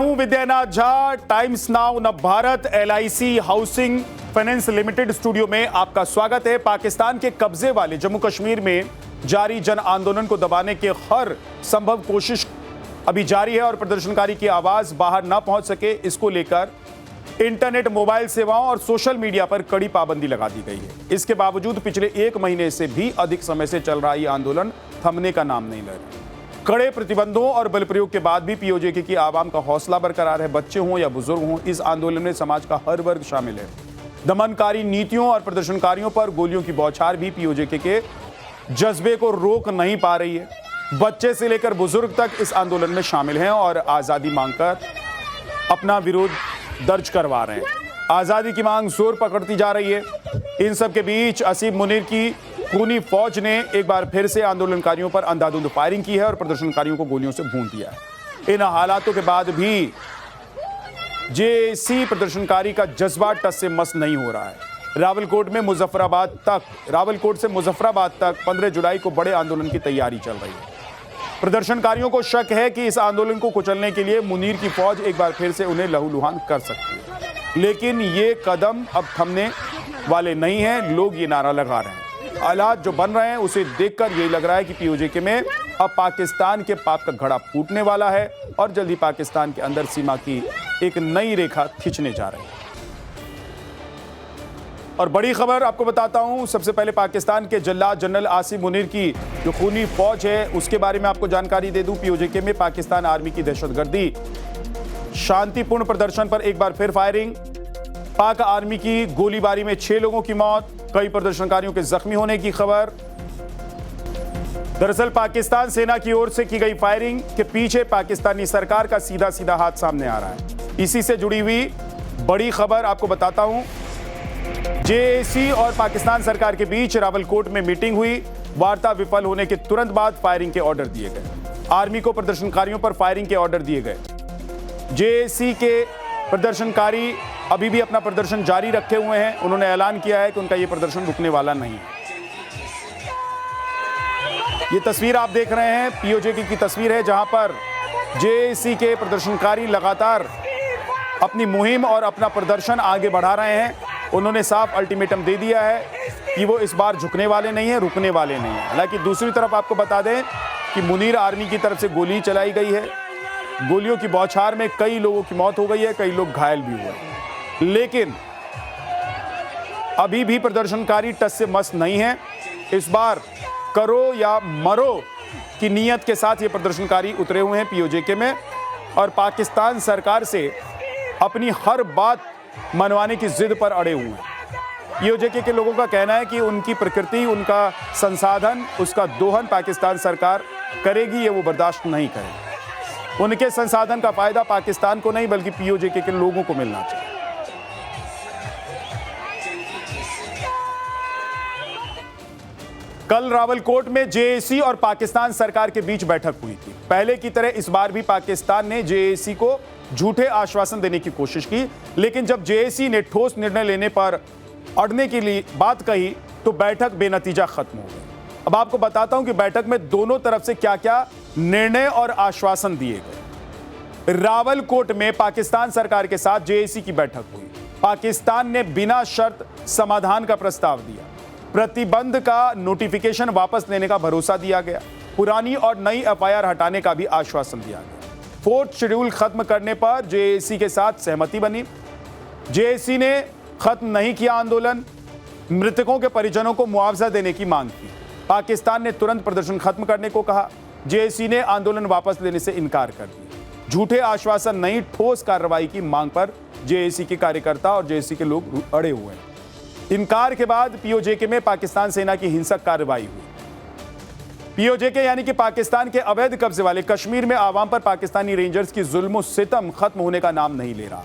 हूं Vidyanath Jha, times now Navbharat LIC housing finance limited studio में आपका स्वागत है। पाकिस्तान के कब्जे वाले जम्मू कश्मीर में जारी जन आंदोलन को दबाने की हर संभव कोशिश अभी जारी है और प्रदर्शनकारी की आवाज बाहर ना पहुंच सके, इसको लेकर इंटरनेट, मोबाइल सेवाओं और सोशल मीडिया पर कड़ी पाबंदी लगा दी गई है। इसके बावजूद पिछले 1 महीने से भी अधिक समय से चल रहा यह आंदोलन थमने का नाम नहीं ले रहा। कड़े प्रतिबंधों और बल प्रयोग के बाद भी POJK की आवाम का हौसला बरकरार है। बच्चे हों या बुजुर्ग हों, इस आंदोलन में समाज का हर वर्ग शामिल है। दमनकारी नीतियों और प्रदर्शनकारियों पर गोलियों की बौछार भी POJK के जज्बे को रोक नहीं पा रही है। बच्चे से लेकर बुजुर्ग तक इस आंदोलन में शामिल हैं और आजादी मांगकर अपना विरोध दर्ज करवा रहे हैं। आजादी की मांग जोर पकड़ती जा रही है। इन सब के बीच आसिम मुनीर की खूनी फौज ने एक बार फिर से आंदोलनकारियों पर अंधाधुंध फायरिंग की है और प्रदर्शनकारियों को गोलियों से भून दिया है। इन हालातों के बाद भी JAC प्रदर्शनकारी का जज्बा टस से मस नहीं हो रहा है। रावलकोट से मुजफ्फराबाद तक 15 जुलाई को बड़े आंदोलन की तैयारी चल रही है। प्रदर्शनकारियों को शक है कि इस आंदोलन को कुचलने के लिए मुनीर की फौज एक बार फिर से उन्हें लहूलुहान कर सकती है, लेकिन ये कदम अब थमने वाले नहीं हैं। लोग ये नारा लगा रहे हैं। हालात जो बन रहे हैं उसे देखकर यही लग रहा है कि POJK में अब पाकिस्तान के पाप का घड़ा फूटने वाला है और जल्दी पाकिस्तान के अंदर सीमा की एक नई रेखा खींचने जा रही है। और बड़ी खबर आपको बताता हूं, सबसे पहले पाकिस्तान के जल्लाद जनरल आसिम मुनीर की जो खूनी फौज है उसके बारे में आपको जानकारी दे दूं। POJK में पाकिस्तान आर्मी की दहशतगर्दी, शांतिपूर्ण प्रदर्शन पर एक बार फिर फायरिंग, पाक आर्मी की गोलीबारी में 6 लोगों की मौत, कई प्रदर्शनकारियों के जख्मी होने की खबर। दरअसल पाकिस्तान सेना की ओर से की गई फायरिंग के पीछे पाकिस्तानी सरकार का सीधा सीधा हाथ सामने आ रहा है। इसी से जुड़ी हुई बड़ी खबर आपको बताता हूं। JAC और पाकिस्तान सरकार के बीच रावलकोट में मीटिंग हुई। वार्ता विफल होने के तुरंत बाद फायरिंग के ऑर्डर दिए गए। आर्मी को प्रदर्शनकारियों पर फायरिंग के ऑर्डर दिए गए। JAC के प्रदर्शनकारी अभी भी अपना प्रदर्शन जारी रखे हुए हैं। उन्होंने ऐलान किया है कि उनका यह प्रदर्शन रुकने वाला नहीं है। ये तस्वीर आप देख रहे हैं POJK की तस्वीर है, जहां पर JAC के प्रदर्शनकारी लगातार अपनी मुहिम और अपना प्रदर्शन आगे बढ़ा रहे हैं। उन्होंने साफ अल्टीमेटम दे दिया है कि वो इस बार झुकने वाले नहीं है, रुकने वाले नहीं है। हालांकि दूसरी तरफ आपको बता दें कि मुनीर आर्मी की तरफ से गोली चलाई गई है। गोलियों की बौछार में कई लोगों की मौत हो गई है, कई लोग घायल भी हुए, लेकिन अभी भी प्रदर्शनकारी टस से मस नहीं है। इस बार करो या मरो की नीयत के साथ ये प्रदर्शनकारी उतरे हुए हैं POJK में और पाकिस्तान सरकार से अपनी हर बात मनवाने की जिद पर अड़े हुए हैं। POJK के लोगों का कहना है कि उनकी प्रकृति, उनका संसाधन, उसका दोहन पाकिस्तान सरकार करेगी, ये वो बर्दाश्त नहीं करेगी। उनके संसाधन का फायदा पाकिस्तान को नहीं बल्कि POJK के लोगों को मिलना चाहिए। कल रावलकोट में JAC और पाकिस्तान सरकार के बीच बैठक हुई थी। पहले की तरह इस बार भी पाकिस्तान ने JAC को झूठे आश्वासन देने की कोशिश की, लेकिन जब JAC ने ठोस निर्णय लेने पर अड़ने के लिए बात कही तो बैठक बेनतीजा खत्म हो गई। अब आपको बताता हूं कि बैठक में दोनों तरफ से क्या क्या निर्णय और आश्वासन दिए गए। रावलकोट में पाकिस्तान सरकार के साथ JAC की बैठक हुई। पाकिस्तान ने बिना शर्त समाधान का प्रस्ताव दिया। प्रतिबंध का नोटिफिकेशन वापस लेने का भरोसा दिया गया। पुरानी और नई FIR हटाने का भी आश्वासन दिया गया। 4th शेड्यूल खत्म करने पर JAC के साथ सहमति बनी। JAC ने खत्म नहीं किया आंदोलन, मृतकों के परिजनों को मुआवजा देने की मांग की। पाकिस्तान ने तुरंत प्रदर्शन खत्म करने को कहा। JAC ने आंदोलन वापस लेने से इनकार कर दिया। झूठे आश्वासन नहीं, ठोस कार्रवाई की मांग पर JAC के कार्यकर्ता और JAC के लोग अड़े हुए हैं। इनकार के बाद POJK में पाकिस्तान सेना की हिंसक कार्रवाई हुई। POJK यानी कि पाकिस्तान के अवैध कब्जे वाले कश्मीर में आवाम पर पाकिस्तानी रेंजर्स की जुल्म सितम खत्म होने का नाम नहीं ले रहा।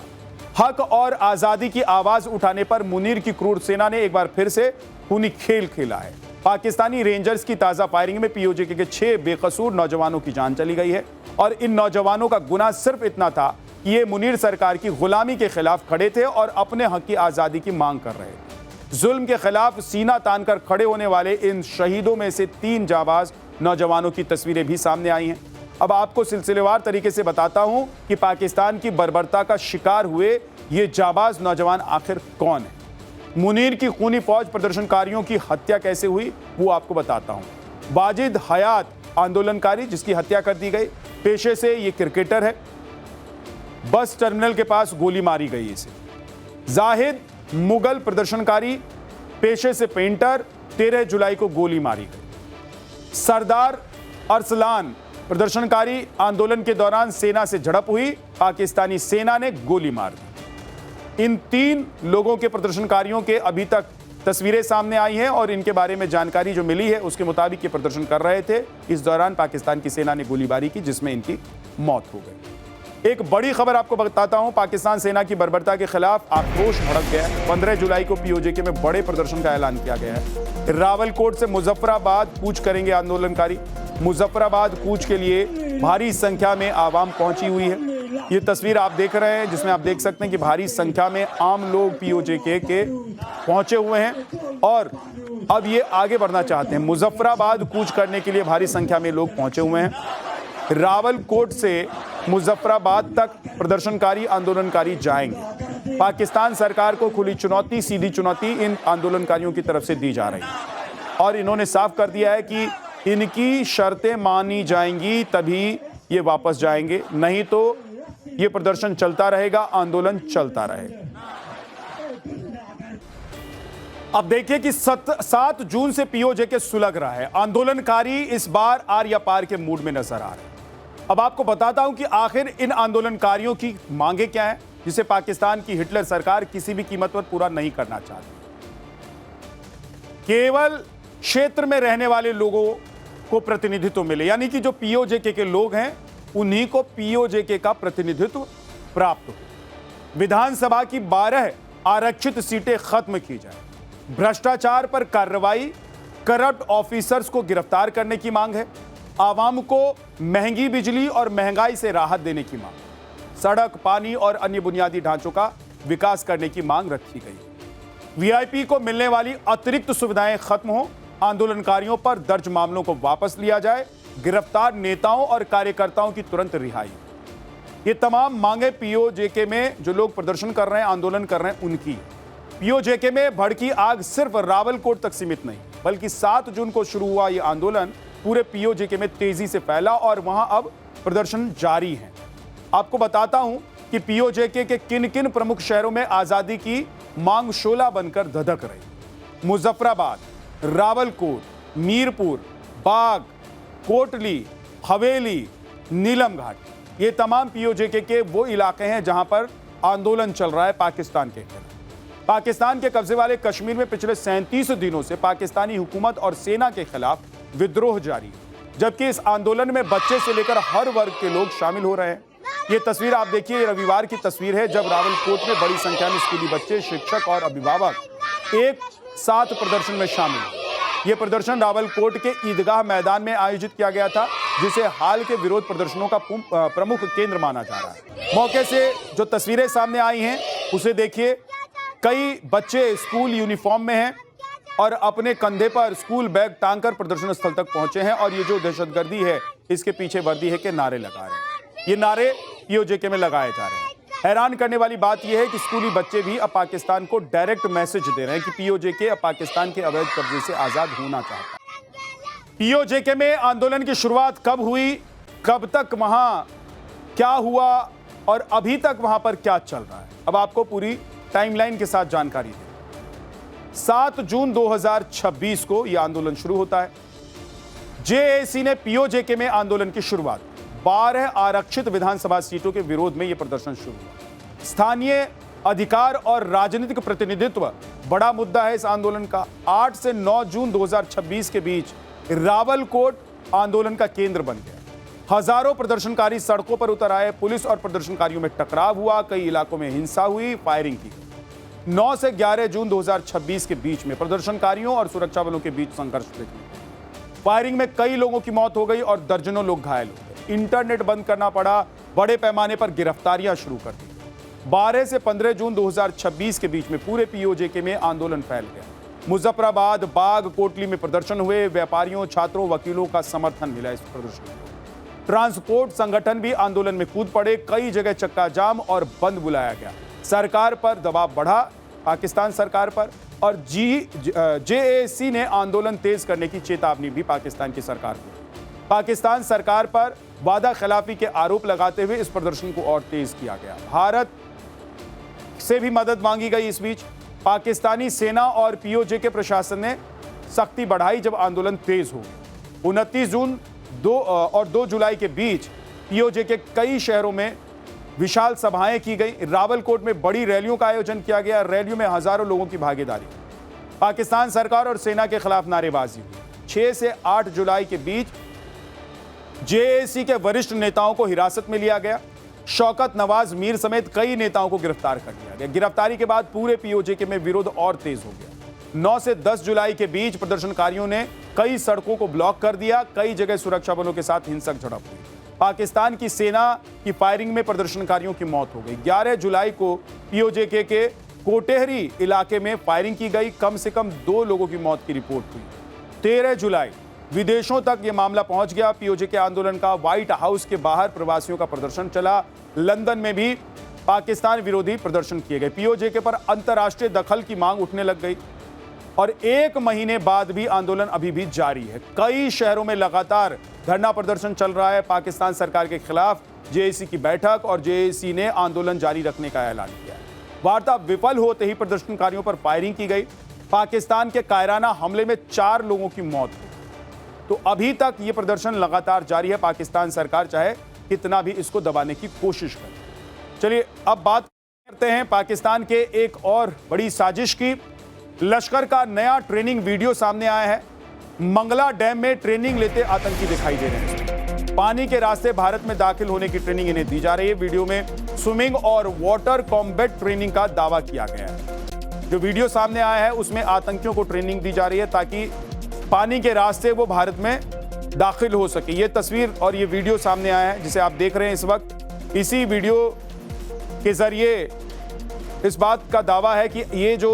हक और आजादी की आवाज उठाने पर मुनीर की क्रूर सेना ने एक बार फिर से खूनी खेल खेला है। पाकिस्तानी रेंजर्स की ताजा फायरिंग में POJK के 6 बेकसूर नौजवानों की जान चली गई है और इन नौजवानों का गुनाह सिर्फ इतना था कि ये मुनीर सरकार की गुलामी के खिलाफ खड़े थे और अपने हक की आजादी की मांग कर रहे थे। जुल्म के खिलाफ सीना तान कर खड़े होने वाले इन शहीदों में से 3 जाबाज नौजवानों की तस्वीरें भी सामने आई हैं। अब आपको सिलसिलेवार तरीके से बताता हूं कि पाकिस्तान की बर्बरता का शिकार हुए ये जाबाज नौजवान आखिर कौन है। मुनीर की खूनी फौज प्रदर्शनकारियों की हत्या कैसे हुई वो आपको बताता हूं। वाजिद हयात आंदोलनकारी जिसकी हत्या कर दी गई, पेशे से ये क्रिकेटर है, बस टर्मिनल के पास गोली मारी गई इसे। जाहिद मुगल प्रदर्शनकारी, पेशे से पेंटर, 13 जुलाई को गोली मारी गई। सरदार अरसलान प्रदर्शनकारी, आंदोलन के दौरान सेना से झड़प हुई, पाकिस्तानी सेना ने गोली मार दी। इन 3 लोगों के प्रदर्शनकारियों के अभी तक तस्वीरें सामने आई हैं और इनके बारे में जानकारी जो मिली है उसके मुताबिक ये प्रदर्शन कर रहे थे। इस दौरान पाकिस्तान की सेना ने गोलीबारी की जिसमें इनकी मौत हो गई। एक बड़ी खबर आपको बताता हूं, पाकिस्तान सेना की बर्बरता के खिलाफ आक्रोश भड़क गया है। 15 जुलाई को पीओजेके में बड़े प्रदर्शन का ऐलान किया गया है। रावलकोट से मुजफ्फराबाद कूच करेंगे आंदोलनकारी। मुजफ्फराबाद कूच के लिए भारी संख्या में आवाम पहुंची हुई है। ये तस्वीर आप देख रहे हैं जिसमें आप देख सकते हैं कि भारी संख्या में आम लोग पीओजेके के पहुंचे हुए हैं और अब ये आगे बढ़ना चाहते हैं। मुजफ्फराबाद कूच करने के लिए भारी संख्या में लोग पहुंचे हुए हैं। रावलकोट से मुजफ्फराबाद तक प्रदर्शनकारी आंदोलनकारी जाएंगे। पाकिस्तान सरकार को खुली चुनौती, सीधी चुनौती इन आंदोलनकारियों की तरफ से दी जा रही है और इन्होंने साफ कर दिया है कि इनकी शर्तें मानी जाएंगी तभी ये वापस जाएंगे, नहीं तो ये प्रदर्शन चलता रहेगा, आंदोलन चलता रहेगा। अब देखिए कि 7 जून से पीओजेके सुलग रहा है। आंदोलनकारी इस बार आर या पार के मूड में नजर आ रहे हैं। अब आपको बताता हूं कि आखिर इन आंदोलनकारियों की मांगे क्या है जिसे पाकिस्तान की हिटलर सरकार किसी भी कीमत पर पूरा नहीं करना चाहती। केवल क्षेत्र में रहने वाले लोगों को प्रतिनिधित्व मिले, यानी कि जो पीओजेके के लोग हैं उन्हीं को पीओजेके का प्रतिनिधित्व प्राप्त हो। विधानसभा की 12 आरक्षित सीटें खत्म की जाए। भ्रष्टाचार पर कार्रवाई, करप्ट ऑफिसर्स को गिरफ्तार करने की मांग है। आवाम को महंगी बिजली और महंगाई से राहत देने की मांग, सड़क, पानी और अन्य बुनियादी ढांचों का विकास करने की मांग रखी गई। वीआईपी को मिलने वाली अतिरिक्त सुविधाएं खत्म हो, आंदोलनकारियों पर दर्ज मामलों को वापस लिया जाए, गिरफ्तार नेताओं और कार्यकर्ताओं की तुरंत रिहाई। ये तमाम मांगे पीओजेके में जो लोग प्रदर्शन कर रहे हैं, आंदोलन कर रहे हैं, उनकी। पीओजेके में भड़की आग सिर्फ रावलकोट तक सीमित नहीं, बल्कि 7 जून को शुरू हुआ ये आंदोलन पूरे पीओजेके में तेजी से फैला और वहां अब प्रदर्शन जारी है। आपको बताता हूं कि पीओजेके के किन किन प्रमुख शहरों में आजादी की मांग शोला बनकर धधक रही। मुजफ्फराबाद, रावलकोट, मीरपुर, बाग, कोटली, हवेली, नीलम घाट, ये तमाम पीओजेके के वो इलाके हैं जहां पर आंदोलन चल रहा है पाकिस्तान के खिलाफ। पाकिस्तान के कब्जे वाले कश्मीर में पिछले 37 दिनों से पाकिस्तानी हुकूमत और सेना के खिलाफ विद्रोह जारी है, जबकि इस आंदोलन में बच्चे से लेकर हर वर्ग के लोग शामिल हो रहे हैं। ये तस्वीर आप देखिए, ये रविवार की तस्वीर है जब रावलकोट में बड़ी संख्या में स्कूली बच्चे, शिक्षक और अभिभावक एक साथ प्रदर्शन में शामिल हुए। यह प्रदर्शन रावलकोट के ईदगाह मैदान में आयोजित किया गया था, जिसे हाल के विरोध प्रदर्शनों का प्रमुख केंद्र माना जा रहा है। मौके से जो तस्वीरें सामने आई हैं उसे देखिए। कई बच्चे स्कूल यूनिफॉर्म में हैं और अपने कंधे पर स्कूल बैग टांगकर प्रदर्शन स्थल तक पहुंचे हैं और ये जो दहशतगर्दी है इसके पीछे वर्दी है के नारे लगा रहे हैं। ये नारे पीओजेके में लगाए जा रहे हैं। हैरान करने वाली बात यह है कि स्कूली बच्चे भी अब पाकिस्तान को डायरेक्ट मैसेज दे रहे हैं कि पीओजेके अब पाकिस्तान के अवैध कब्जे से आजाद होना चाहता है। पीओजेके में आंदोलन की शुरुआत कब हुई, कब तक वहां क्या हुआ और अभी तक वहां पर क्या चल रहा है, अब आपको पूरी टाइमलाइन के साथ जानकारी दें। 7 जून 2026 को यह आंदोलन शुरू होता है। जेएसी ने पीओजेके में आंदोलन की शुरुआत, 12 आरक्षित विधानसभा सीटों के विरोध में यह प्रदर्शन शुरू हुआ। स्थानीय अधिकार और राजनीतिक प्रतिनिधित्व बड़ा मुद्दा है इस आंदोलन का। 8 से 9 जून 2026 के बीच रावलकोट आंदोलन का केंद्र बन गया। हजारों प्रदर्शनकारी सड़कों पर उतर आए, पुलिस और प्रदर्शनकारियों में टकराव हुआ, कई इलाकों में हिंसा हुई, फायरिंग की। 9 से 11 जून 2026 के बीच में प्रदर्शनकारियों और सुरक्षा बलों के बीच संघर्ष देखने को। फायरिंग में कई लोगों की मौत हो गई और दर्जनों लोग घायल हो गए। इंटरनेट बंद करना पड़ा, बड़े पैमाने पर गिरफ्तारियां शुरू कर दी। 12 से 15 जून 2026 के बीच में पूरे पीओजेके में आंदोलन फैल गया। मुजफ्फराबाद, बाग, कोटली में प्रदर्शन हुए। व्यापारियों, छात्रों, वकीलों का समर्थन मिला इस प्रदर्शन को। ट्रांसपोर्ट संगठन भी आंदोलन में कूद पड़े। कई जगह चक्का जाम और बंद बुलाया गया। सरकार पर दबाव बढ़ा, पाकिस्तान सरकार पर, और जेएसी ने आंदोलन तेज करने की चेतावनी भी पाकिस्तान की सरकार को। पाकिस्तान सरकार पर वादा खिलाफी के आरोप लगाते हुए इस प्रदर्शन को और तेज किया गया। भारत से भी मदद मांगी गई। इस बीच पाकिस्तानी सेना और पीओजे के प्रशासन ने सख्ती बढ़ाई जब आंदोलन तेज हो गया। 29 जून 2 जुलाई के बीच पीओजे के कई शहरों में विशाल सभाएं की गई। रावलकोट में बड़ी रैलियों का आयोजन किया गया। रैलियों में हजारों लोगों की भागीदारी। पाकिस्तान सरकार और सेना के खिलाफ नारेबाजी हुई। 6 से 8 जुलाई के बीच जेएसी के वरिष्ठ नेताओं को हिरासत में लिया गया। शौकत नवाज मीर समेत कई नेताओं को गिरफ्तार कर लिया गया। गिरफ्तारी के बाद पूरे पीओजे के में विरोध और तेज हो गया। 9 से 10 जुलाई के बीच प्रदर्शनकारियों ने कई सड़कों को ब्लॉक कर दिया। कई जगह सुरक्षा बलों के साथ हिंसक झड़प हुई। पाकिस्तान की सेना की फायरिंग में प्रदर्शनकारियों की मौत हो गई। 11 जुलाई को पीओजे के कोटेहरी इलाके में फायरिंग की गई। कम से कम 2 लोगों की मौत की रिपोर्ट हुई। 13 जुलाई विदेशों तक यह मामला पहुंच गया। पीओजे के आंदोलन का व्हाइट हाउस के बाहर प्रवासियों का प्रदर्शन चला। लंदन में भी पाकिस्तान विरोधी प्रदर्शन किए गए। पीओजे के पर अंतर्राष्ट्रीय दखल की मांग उठने लग गई और 1 महीने बाद भी आंदोलन अभी भी जारी है। कई शहरों में लगातार धरना प्रदर्शन चल रहा है। पाकिस्तान सरकार के खिलाफ जेएसी की बैठक और जेएसी ने आंदोलन जारी रखने का ऐलान किया है। वार्ता विफल होते ही प्रदर्शनकारियों पर फायरिंग की गई। पाकिस्तान के कायराना हमले में 4 लोगों की मौत हुई। तो अभी तक ये प्रदर्शन लगातार जारी है। पाकिस्तान सरकार चाहे कितना भी इसको दबाने की कोशिश करे। चलिए अब बात करते हैं पाकिस्तान के एक और बड़ी साजिश की। लश्कर का नया ट्रेनिंग वीडियो सामने आया है। मंगला डैम में ट्रेनिंग लेते आतंकी दिखाई दे रहे हैं। पानी के रास्ते भारत में दाखिल होने की ट्रेनिंग इन्हें दी जा रही है। वीडियो में स्विमिंग और वाटर कॉम्बैट ट्रेनिंग का दावा किया गया है। जो वीडियो सामने आया है उसमें आतंकियों को ट्रेनिंग दी जा रही है ताकि पानी के रास्ते वो भारत में दाखिल हो सके। ये तस्वीर और ये वीडियो सामने आया है जिसे आप देख रहे हैं इस वक्त। इसी वीडियो के जरिए इस बात का दावा है कि ये जो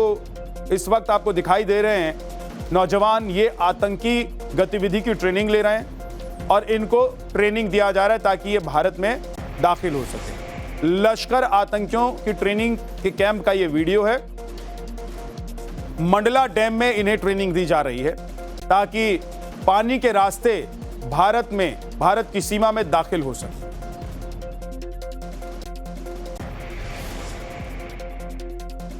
इस वक्त आपको दिखाई दे रहे हैं नौजवान, ये आतंकी गतिविधि की ट्रेनिंग ले रहे हैं और इनको ट्रेनिंग दिया जा रहा है ताकि ये भारत में दाखिल हो सके। लश्कर आतंकियों की ट्रेनिंग के कैंप का ये वीडियो है। मंडला डैम में इन्हें ट्रेनिंग दी जा रही है ताकि पानी के रास्ते भारत की सीमा में दाखिल हो सके।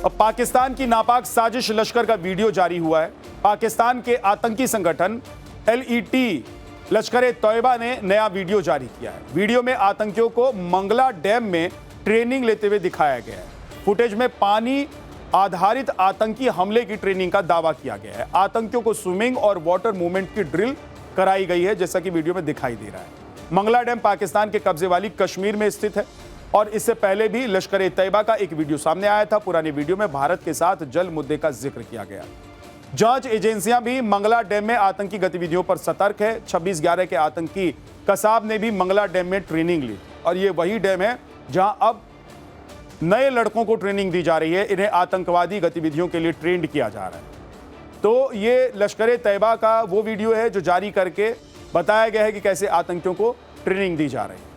अब पाकिस्तान की नापाक साजिश लश्कर का वीडियो जारी हुआ है। पाकिस्तान के आतंकी संगठन LET लश्कर तैयबा ने नया वीडियो जारी किया है। वीडियो में आतंकियों को मंगला डैम में ट्रेनिंग लेते हुए दिखाया गया है। फुटेज में पानी आधारित आतंकी हमले की ट्रेनिंग का दावा किया गया है। आतंकियों को स्विमिंग और वाटर मूवमेंट की ड्रिल कराई गई है जैसा कि वीडियो में दिखाई दे रहा है। मंगला डैम पाकिस्तान के कब्जे वाली कश्मीर में स्थित है और इससे पहले भी लश्कर तैयबा का एक वीडियो सामने आया था। पुराने वीडियो में भारत के साथ जल मुद्दे का जिक्र किया गया। जांच एजेंसियां भी मंगला डैम में आतंकी गतिविधियों पर सतर्क है। 26/11 के आतंकी कसाब ने भी मंगला डैम में ट्रेनिंग ली और ये वही डैम है जहां अब नए लड़कों को ट्रेनिंग दी जा रही है। इन्हें आतंकवादी गतिविधियों के लिए ट्रेंड किया जा रहा है। तो ये लश्कर तैयबा का वो वीडियो है जो जारी करके बताया गया है कि कैसे आतंकियों को ट्रेनिंग दी जा रही है।